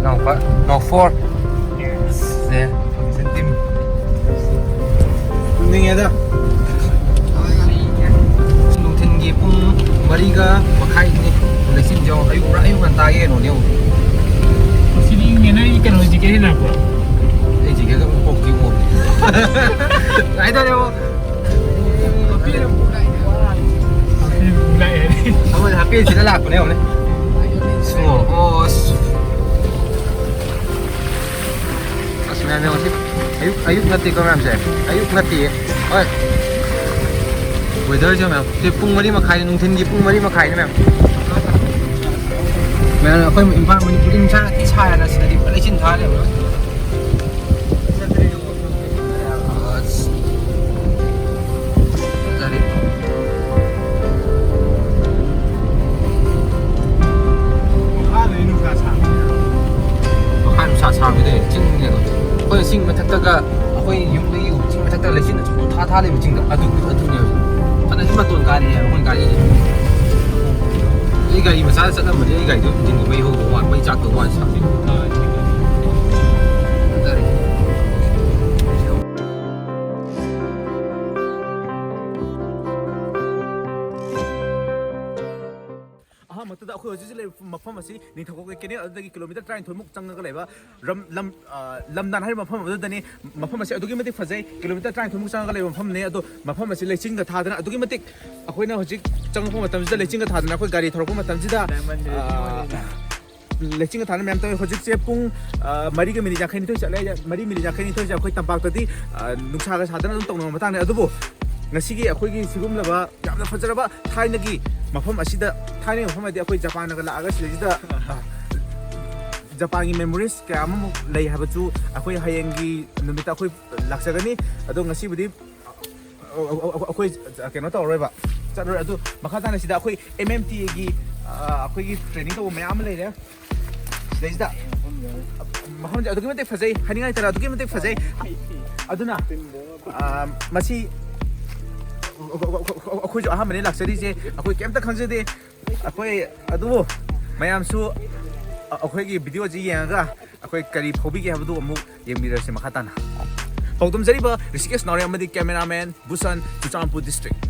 Naofour. Yes. Sentim. Ning ya dah. Nungtin gi pung mariga makai ni. Lesin jauh ayu kan taye no niu. Sini ni na ikan lagi ke na ko. Jika kamu pok jiwo. Ada leo. Kamu happy sila lah, kau ni. Semua. Oh. Sebenarnya masih ayuk ngerti kau macam saya. Ayuk ngerti. Oh. Weather je macam. Dia pung mari makai, nungtin dia pung mari makai ni macam. Macam aku impan Manipur ni macam cahaya nasi tadi. Pada cinta dia. Aku sing mataktaga aku yung lagi sing mataktaga lesin na chupu tha le biching da adu ne pana hima ton gari ya kon gari ni gari ma sa sa na ma ni gari do jing mai ho do wa mai chak do wa sa ni dari मत अखोई हजिले मफम असि निथको के केने अदगी kilometre 9 थोमुक चंगगा लेबा लमदान हारि मफम अदनी मफम असि अदुगी मते फजै kilometre 9 थोमुक चंगगा लेबा मफम ने अदो मफम असि लेचिंग गा थादना अदुगी मते अखोइना हजि चंगपो मतम जिदा लेचिंग गा थादना अखोइ गाड़ी थरको मतम जिदा लेचिंग गा थादना मैम त हजि से पुंग मरी गा मिनि जाखैनि तो चले मरी मिनि जाखैनि तो जा अखोइ तंपाक तदि नुक्सा गा सादना दum तौनो मताने अदुबो ngasi akhoi sigum laba yamna fajraba thaina gi mafam asida thaina mafam adi akhoi japan ga la aga sida japan gi memories ka am lei haba chu akhoi hayeng gi numita akhoi laksagani ado ngasi budi akhoi keno ta oreba chador adu makha tana sida akhoi MMTA gi akhoi gi training to mayam lei re sida mafam adu gi mate fajai haningai tara adu gi mate fajai aduna masi अखोई जो अहम ने लाक्सरी से अखोई केमता खंजे दे अखोई अदु मयाम सु अखोई की वीडियो जी यांगा अखोई करी फोबी के हबदु अमु येमिरर से मखाताना पौदम जरीबा ऋषिकेश नौरेम मदि कैमरामैन बुसान चुचामपुर district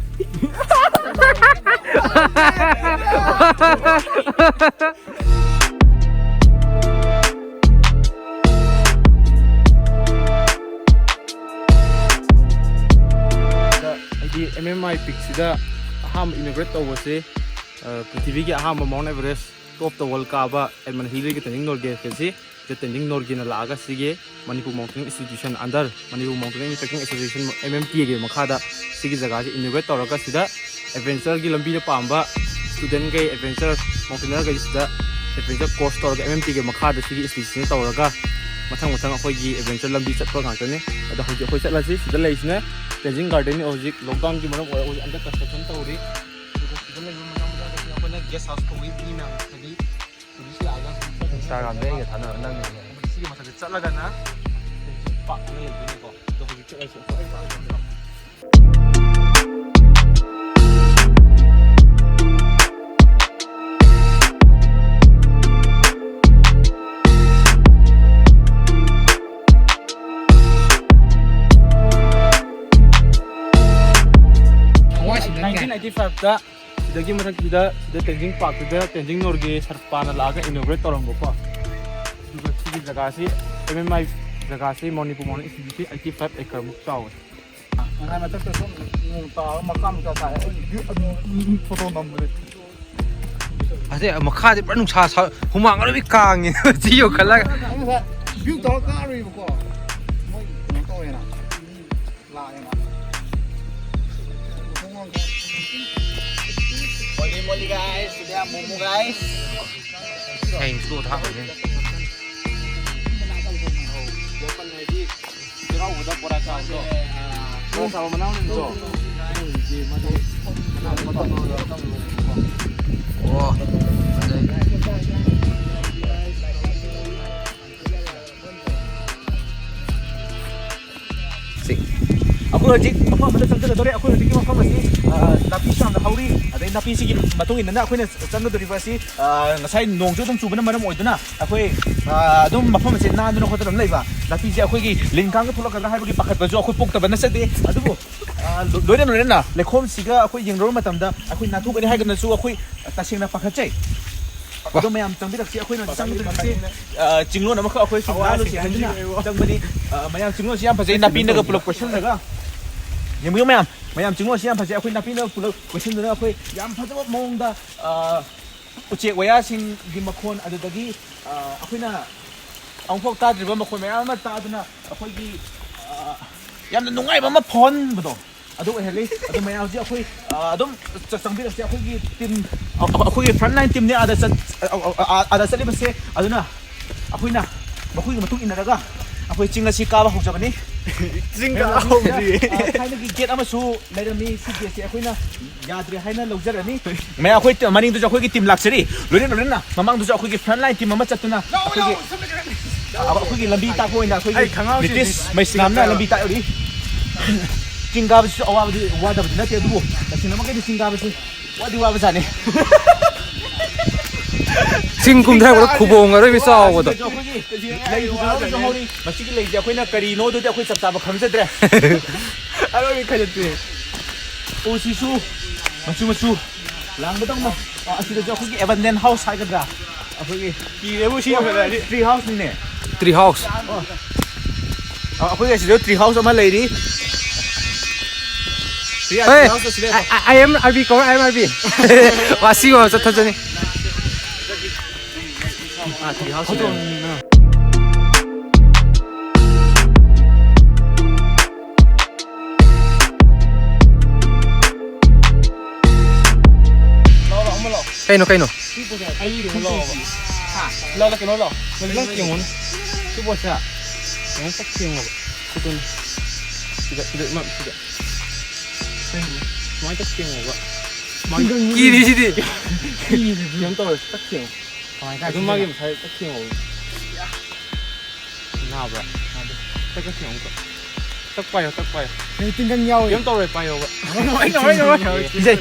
MMI pick sida aham inaugurate tawase prithvi ki aham Mount Everest top the world ka ba elman hili ki tending norge kesi the tending norge na laga sige Manipur Mountaineering institution under Manipur Mountaineering trekking association MMTA ge makhada sige jaga se inaugurate tawraga sida adventure gi lambi de pamba student ge adventure mountaineer ge sida adventure course tawraga MMTA ge makhada sige institution tawraga mathang akhoi gi adventure lambi chatpa ngakane ada hoji akhoi chatlasi sida leisna Tenzing garden ni ojik lockdown ki mana under construction tawri hospital le mana apna guest house ko wi na tadi tourist la aga Instagram be ge thana nang ni si masa de chatlaga na pa ne le ni ko to hoji chatlasi da dagi marak da Tenzing Park da Tenzing Norge Sarpana laga inaugurate torambo ko duga sigi jaga si MMI jaga si Manipur Mountaineering institution 85 acre muk chaw ngai ma tak so ta makam ka sa photo number ase makha de pranung sa humang ro bi kang ni ji yo khala view to ka ri ko moi to ya na la ya na Molly guys, sudah momo guys. Hey, itu tak boleh. Depan lagi, kira udah pura kau tu. Kau sama mana ni tu? Oh, ꯑꯩꯈꯣꯏ ꯍꯧꯖꯤꯛ ꯃꯐꯝ ꯑꯃꯗ ꯆꯪꯖꯒꯗꯧꯔꯦ ꯑꯩꯈꯣꯏ ꯍꯧꯖꯤꯛꯀꯤ ꯃꯐꯝ ꯑꯁꯤ ꯅꯥꯄꯤꯁꯨ ꯌꯥꯝꯅ ꯍꯧꯔꯤ ꯑꯗꯩ ꯅꯥꯄꯤꯁꯤꯒꯤ ꯃꯇꯨꯡ ꯏꯟꯅ ꯑꯩꯈꯣꯏꯅ ꯆꯪꯒꯗꯧꯔꯤꯕ ꯑꯁꯤ ꯉꯁꯥꯏ ꯅꯣꯡꯁꯨ ꯑꯗꯨꯝ ꯆꯨꯕꯅ ꯃꯔꯝ ꯑꯣꯏꯗꯨꯅ ꯑꯩꯈꯣꯏ ꯑꯗꯨꯝ ꯃꯐꯝ ꯑꯁꯤ ꯅꯥꯟꯗꯨꯅ ꯈꯣꯠꯇꯅ ꯂꯩꯕ ꯅꯥꯄꯤꯁꯦ ꯑꯩꯈꯣꯏꯒꯤ ꯂꯤꯟ ꯀꯥꯡꯒ ꯊꯣꯛꯂꯛꯀꯗ꯭ꯔꯥ ꯍꯥꯏꯕꯒꯤ ꯄꯥꯈꯠꯄꯁꯨ ꯑꯩꯈꯣꯏ ꯄꯣꯛꯇꯕ ꯅꯠꯆꯗꯦ ꯑꯗꯨꯕꯨ ꯂꯣꯏꯅꯅ ꯂꯩꯈꯣꯝꯁꯤꯒ ꯑꯩꯈꯣꯏ ꯌꯦꯡꯂꯨꯕ ꯃꯇꯝꯗ ꯑꯩꯈꯣꯏ ꯅꯥꯟꯊꯣꯛꯀꯅꯤ ꯍꯥꯏꯒꯅꯁꯨ ꯑꯩꯈꯣꯏ ꯇꯁꯦꯡꯅ ꯄꯥꯈꯠꯆꯩ ꯑꯗꯣ ꯃꯌꯥꯝ ꯆꯪꯕꯤꯔꯛꯁꯤ ꯑꯩꯈꯣꯏꯅ ꯆꯪꯒꯗꯧꯔꯤꯕꯁꯤ ꯆꯤꯡꯂꯣꯟ ꯑꯃꯈꯛ ꯑꯩꯈꯣꯏ ꯁꯨꯝ ꯂꯥꯜꯂꯨꯁꯤ ꯍꯥꯏꯗꯨꯅ ꯆꯪꯕꯅꯤ ꯃꯌꯥꯝ ꯆꯤꯡꯂꯣꯟꯁꯤ ꯌꯥꯝ ꯐꯖꯩ ꯅꯥꯄꯤꯅꯒ ꯄꯨꯂꯞ ꯀꯣꯏꯁꯤꯜꯂꯒ ꯌꯦꯡꯕꯤꯌꯨ ꯃꯌꯥꯝ ꯆꯤꯡꯂꯣꯟꯁꯤ ꯌꯥꯝ ꯐꯖꯩ ꯑꯩꯈꯣꯏ ꯅꯥꯄꯤꯅꯒ ꯄꯨꯂꯞ ꯀꯣꯏꯁꯤꯟꯗꯨꯅ ꯑꯩꯈꯣꯏ ꯌꯥꯝ ꯐꯖꯕ ꯃꯑꯣꯡꯗ ꯎꯆꯦꯛ ꯋꯥꯌꯥꯁꯤꯡꯒꯤ ꯃꯈꯣꯟ ꯑꯗꯨꯗꯒꯤ ꯑꯩꯈꯣꯏꯅ ꯑꯃꯨꯛꯐꯥꯎ ꯇꯥꯗ꯭ꯔꯤꯕ ꯃꯈꯣꯟ ꯃꯌꯥꯝ ꯑꯃ ꯇꯥꯗꯨꯅ ꯑꯩꯈꯣꯏꯒꯤ ꯌꯥꯝꯅ ꯅꯨꯡꯉꯥꯏꯕ ꯑꯃ ꯐꯥꯎꯍꯟꯕꯗꯣ ꯑꯗꯨ ꯑꯣꯏꯍꯜꯂꯤ ꯑꯗꯨ ꯃꯌꯥꯝꯁꯤ ꯑꯩꯈꯣꯏ ꯑꯗꯨꯝ ꯆꯪꯕꯤꯔꯛꯁꯤ ꯑꯩꯈꯣꯏꯒꯤ ꯇꯤꯝ ꯑꯩꯈꯣꯏꯒꯤ ꯐ꯭ꯔꯟꯠ ꯂꯥꯏꯟ ꯇꯤꯝꯅꯤ ꯑꯥꯗ ꯆꯠꯂꯤꯕꯁꯦ ꯑꯗꯨꯅ ꯑꯩꯈꯣꯏꯅ ꯃꯈꯣꯏꯒꯤ ꯃꯇꯨꯡ ꯏꯟꯅꯔꯒ ꯑꯩꯈꯣꯏ ꯆꯤꯡ ꯑꯁꯤ ꯀꯥꯕ ꯍꯧꯖꯕꯅꯤ ꯆꯤꯡ ꯀꯥꯕ ꯍꯧꯗ꯭ꯔꯤ ꯊꯥꯏꯅꯒꯤ ꯒꯦꯠ ꯑꯃꯁꯨ ꯂꯩꯔꯝꯃꯤ ꯁꯤ ꯒꯦꯠꯁꯦ ꯑꯩꯈꯣꯏꯅ ꯌꯥꯗ꯭ꯔꯦ ꯍꯥꯏꯅ ꯂꯧꯖꯔꯅꯤ ꯃꯌꯥꯝ ꯑꯩꯈꯣꯏ ꯃꯅꯤꯡꯗꯁꯨ ꯑꯩꯈꯣꯏꯒꯤ ꯇꯤꯝ ꯂꯥꯛꯆꯔꯤ ꯂꯣꯏꯅꯅ ꯃꯃꯥꯡꯗꯁꯨ ꯑꯩꯈꯣꯏꯒꯤ ꯐ꯭ꯔꯟꯠ ꯂꯥꯏꯟ ꯇꯤꯝ ꯑꯃ ꯆꯠꯇꯨꯅ ꯑꯩꯈꯣꯏꯒꯤ ꯂꯝꯕꯤ ꯇꯥꯛꯄ ꯑꯣꯏꯅ ꯑꯩꯈꯣꯏꯒꯤ ꯕ꯭ꯔꯤꯇꯤꯁ ꯃꯩꯁꯅꯥꯝꯅ ꯂꯝꯕꯤ ꯇꯥꯛꯎꯔꯤ ꯆꯤꯡ ꯀꯥꯕꯁꯤꯁꯨ ꯋꯥꯗꯕꯗꯤ ꯅꯠꯇꯦ ꯑꯗꯨꯕꯨ ꯇꯁꯦꯡꯅꯃꯛꯀꯤꯗꯤ ꯆꯤꯡ ꯀꯥꯕꯁꯤ ꯋꯥꯕꯖꯥꯠꯅꯤ ꯆꯤꯡ ꯀꯨꯝꯊꯔꯛꯄꯗ ꯈꯨꯕꯣꯡ ꯑꯔꯣꯏꯕꯤ ꯆꯥꯎꯕꯗꯣ ꯃꯁꯤꯒꯤ ꯂꯩꯁꯦ ꯑꯩꯈꯣꯏꯅ ꯀꯔꯤꯅꯣꯗꯨꯗꯤ ꯑꯩꯈꯣꯏ ꯆꯞ ꯆꯥꯕ ꯈꯪꯖꯗ꯭ꯔꯦ ꯑꯔꯣꯏꯕꯤ ꯈꯥꯏꯗꯠꯇꯦ ꯎꯁꯤꯁꯨ ꯃꯆꯨ ꯂꯥꯡꯕꯗꯧꯅ ꯑꯁꯤꯗꯁꯨ ꯑꯩꯈꯣꯏꯒꯤ ꯑꯦꯕꯟꯗꯦꯟ ꯍꯥꯎꯁ ꯍꯥꯏꯒꯗ꯭ꯔꯥ ꯑꯩꯈꯣꯏꯒꯤ ꯀꯤꯔꯦꯕꯨ ꯁꯤ ꯇ꯭ꯔꯤ ꯍꯥꯎꯁꯅꯤꯅꯦ ꯇ꯭ꯔꯤ ꯍꯥꯎꯁ ꯑꯩꯈꯣꯏꯒꯤ ꯑꯁꯤꯗ ꯇ꯭ꯔꯤ ꯍꯥꯎꯁ ꯑꯃ ꯂꯩꯔꯤ I am RB cover I am RB 와시고 ꯆꯠꯊꯖꯅꯤ ꯇ꯭ꯔꯤ ꯍꯥꯎꯁ ꯀꯩꯅꯣ ꯂꯥꯛꯑꯣ ꯁꯤꯕꯣꯠꯁꯦ ꯅꯪ ꯆꯠ ꯊꯦꯡꯉꯕ ꯈꯨꯗꯨꯅ ꯁꯤꯗ ꯁꯨꯃꯥꯏꯅ ꯆꯠ ꯊꯦꯡꯉꯕ ꯀꯤꯔꯤꯁꯤꯗꯤ ꯀꯩꯅꯣ ꯇꯧꯔꯦ ꯆꯠ ꯊꯦꯡꯉꯣ ꯑꯗꯨꯝ ꯃꯥꯒꯤ ꯃꯁꯥꯏ ꯆꯠ ꯊꯦꯡꯉꯕ ꯅꯥꯕ꯭ꯔꯥ ꯆꯠ ꯊꯦꯡꯉꯣ ꯇꯛ ꯄꯥꯏꯌꯣ ꯇꯤꯡꯒꯟ ꯌꯥꯎꯋꯦ ꯀꯩꯝ ꯇꯧꯔꯣꯏ ꯄꯥꯏꯌꯣꯕ ꯏꯖꯩ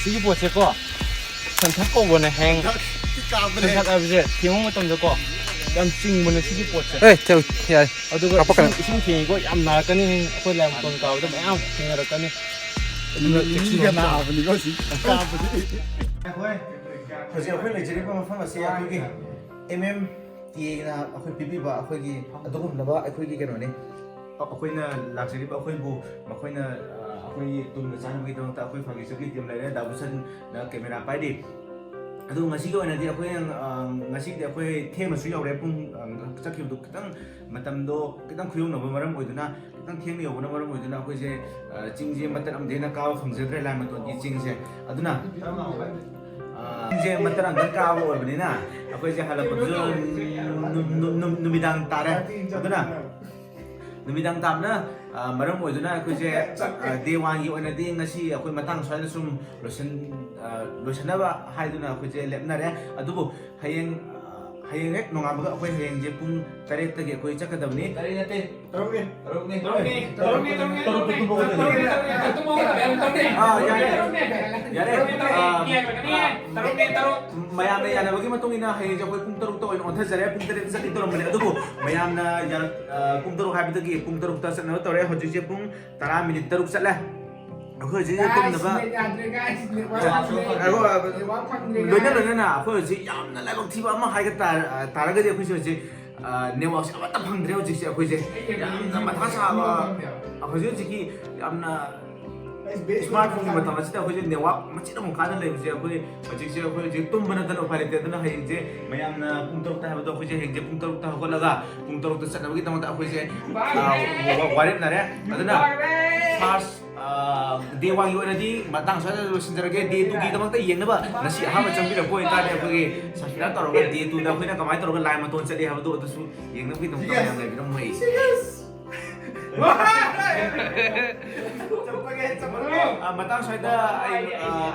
ꯁꯤꯒꯤ ꯄꯣꯠꯁꯦꯀꯣ ꯁꯟꯊꯛ ꯀꯧꯕꯅꯦ ꯍꯌꯦꯡ ꯁꯟꯊꯛ ꯍꯥꯏꯕꯁꯦ ꯊꯦꯡꯉꯨ ꯃꯇꯝꯗꯀꯣ ꯌꯥꯝ ꯆꯤꯡꯕꯅꯦ ꯁꯤꯒꯤ ꯄꯣꯠꯁꯦ ꯌꯥꯏ ꯑꯗꯨꯒ ꯏꯁꯤꯡ ꯊꯦꯡꯉꯤꯀꯣ ꯌꯥꯝ ꯅꯥꯔꯛꯀꯅꯤ ꯑꯩꯈꯣꯏ ꯂꯥꯏꯃꯇꯣꯟ ꯀꯥꯕꯗ ꯃꯌꯥꯝ ꯊꯦꯡꯅꯔꯛꯀꯅꯤ ꯑꯗꯨꯅ ꯅꯥꯕꯅꯤꯀꯣ ꯁꯤ ꯀꯥꯕꯗꯤ ꯍꯧꯖꯤꯛ ꯑꯩꯈꯣꯏ ꯂꯩꯖꯔꯤꯕ ꯃꯐꯝ ꯑꯁꯤ ꯑꯩꯈꯣꯏꯒꯤ MMTA ꯑꯩꯈꯣꯏ ꯄꯤꯕꯤꯕ ꯑꯩꯈꯣꯏꯒꯤ ꯑꯗꯨꯒꯨꯝꯂꯕ ꯑꯩꯈꯣꯏꯒꯤ ꯀꯩꯅꯣꯅꯤ ꯑꯩꯈꯣꯏꯅ ꯂꯥꯛꯆꯔꯤꯕ ꯑꯩꯈꯣꯏꯕꯨ ꯃꯈꯣꯏꯅ ꯑꯩꯈꯣꯏꯒꯤ ꯇꯨꯡꯗ ꯆꯥꯅꯕꯒꯤꯗꯃꯛꯇ ꯑꯩꯈꯣꯏ ꯐꯥꯒꯤꯁꯪꯒꯤ ꯇꯤꯝ ꯂꯩꯔꯦ ꯗꯥꯕꯨꯁꯟꯅ ꯀꯦꯃꯦꯔꯥ ꯄꯥꯏꯔꯤ ꯑꯗꯨ ꯉꯁꯤꯒꯤ ꯑꯣꯏꯅꯗꯤ ꯑꯩꯈꯣꯏꯅ ꯉꯁꯤꯗꯤ ꯑꯩꯈꯣꯏ ꯊꯦꯡꯅꯁꯨ ꯌꯧꯔꯦ ꯄꯨꯡ ꯆꯠꯈꯤꯕꯗꯨ ꯈꯤꯇꯪ ꯃꯇꯝꯗꯣ khitang khuyongnaba maram oiduna khitang thengna yobuna maram oiduna akoise chingje matar am dena kawa phangjedre Laimaton gi chingse aduna chingje matar am dan kawa oibnina akoise halapadu numidang tare aduna numidang tamna maram oiduna akoise day 1 gi oinadi ngasi akoi matang swaina sum losanaba haiduna akoise lepnare adubu hayeng hayeng ek nongamaga akoi hayeng je pung 8 tagi akoi chakadabni tari nate tarukni mayamna yanabagi matungina hayeng je akoi pung 3 ta oin onthajare pung 3 sati toromne adubu mayamna pung 3 habidagi pung 3 ta sanna tore hojik je pung 10 minute 3 chatla akhoi je tumnaba loina akhoi je yamna laibak thiba ama haiga taragadi akhoi je network se amata phangdre hojik se akhoi je yamna matha saba akhoi je ki yamna smartphone ki matam asita akhoi je network machida mo kana lei je akhoi hojik se akhoi je tumbana tan ofare te tan hai je mayamna pung 3 ta habdo akhoi je heng je pung 3 ta hokolaga pung 3 ta sanabagi tamata akhoi je warep nare aduna first day 1 gi oinadi matang sa losinjarage day 2 gi tamata yengnaba nasi ahama changbira koi ta de akhoi subscribe toroga day 2 da akhoi na kamai toroga Laimaton chali habdo adusu yengnaba gi tamata mayam lai biram mai matang sa da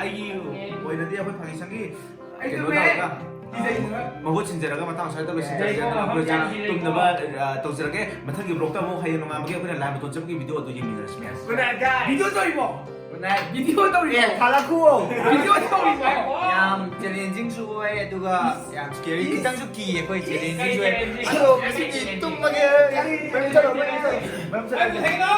ai oinadi akhoi Fagishang gi keno da ꯃꯍꯨꯠ ꯁꯤꯟꯖꯔꯒ ꯃꯇꯥꯡ ꯁ꯭ꯋꯥꯏꯗ ꯂꯣꯏꯁꯤꯟꯖꯔꯒꯦ ꯑꯩꯈꯣꯏꯁꯦ ꯇꯨꯝꯅꯕ ꯇꯧꯖꯔꯒꯦ ꯃꯊꯪꯒꯤ ꯕ꯭ꯂꯣꯛꯇ ꯑꯃꯨꯛ ꯍꯌꯦꯡ ꯅꯣꯡꯉꯥꯟꯕꯒꯤ ꯑꯩꯈꯣꯏꯅ ꯂꯥꯏꯃꯇꯣꯟ ꯆꯠꯄꯒꯤ ꯚꯤꯗꯤꯑꯣ ꯑꯗꯨ ꯌꯦꯡꯃꯤꯟꯅꯔꯁꯤ ꯚꯤꯗꯤꯑꯣ ꯇꯧꯔꯤꯕꯣ ꯚꯤꯗꯤꯑꯣ ꯇꯧꯔꯤꯕꯣ ꯊꯥꯔꯛꯈꯨ ꯚꯤꯗꯤꯑꯣ ꯇꯧꯔꯤꯕꯣ ꯌꯥꯝ ꯆꯦꯂꯦꯟꯖꯤꯡꯁꯨ ꯑꯣꯏ ꯑꯗꯨꯒ ꯌꯥꯝ ꯁ꯭ꯀꯦꯔꯤ ꯈꯤꯇꯪꯁꯨ ꯀꯤꯌꯦ ꯑꯩꯈꯣꯏ ꯆꯦꯂꯦꯟꯖꯤꯡꯁꯨ ꯑꯣꯏ ꯑꯗꯣ ꯉꯁꯤꯗꯤ ꯇꯨꯝꯃꯒꯦ ꯃꯌꯥꯝ ꯆꯠꯂꯣ